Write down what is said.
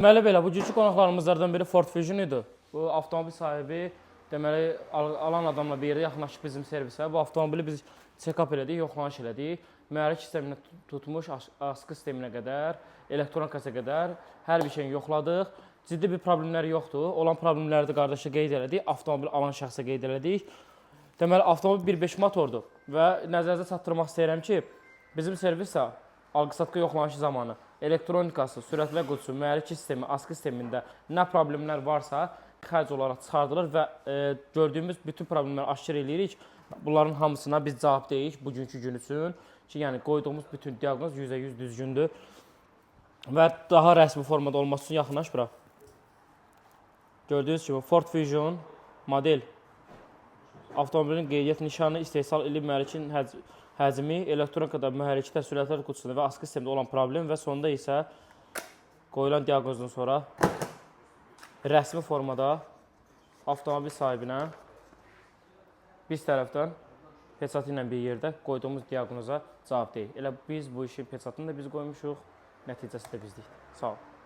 Deməli belə, bugünkü qonaqlarımızlardan biri Ford Fusion idi. Bu avtomobil sahibi deməli alan adamla bir yerə yaxınlaşıb bizim servisə. Bu avtomobili biz check-up elədik, yoxlanış elədik. Mühərrik sisteminə tutmuş, askı sisteminə qədər, elektronikasına qədər hər bir şeyini yoxladıq. Ciddi bir problemlər yoxdur. Olan problemləri də qardaşa qeyd elədik. Avtomobil alan şəxsə qeyd elədik. Deməli, avtomobil 1.5 motordur və nəzərinizə çatdırmaq istəyirəm ki, bizim servisdə alqı-satqı yoxlanışı zamanı elektronikası, sürətlə qutsu, mühərrik sistemi, askı sistemində nə problemlər varsa xərc olaraq çıxardılır və gördüyümüz bütün problemləri aşkar eləyirik. Bunların hamısına biz cavab deyirik bugünkü gün üçün ki, yəni qoyduğumuz bütün diaqnoz %100 düzgündür və daha rəsmi formada olması üçün yaxınlaş bura. Gördüyünüz kimi Ford Fusion model avtomobilin qeydiyyat nişanı, istehsal ili, mühərrikin həcmi, elektronikada mühərrikdə, sürətlər qutusunda və askı sistemdə olan problem və sonunda isə qoyulan diaqnozdan sonra rəsmi formada avtomobil sahibinə biz tərəfdən peçatı ilə bir yerdə qoyduğumuz diaqnoza cavab deyil. Elə biz bu işin peçatını da biz qoymuşuq, nəticəsi də bizdik. Sağ olun.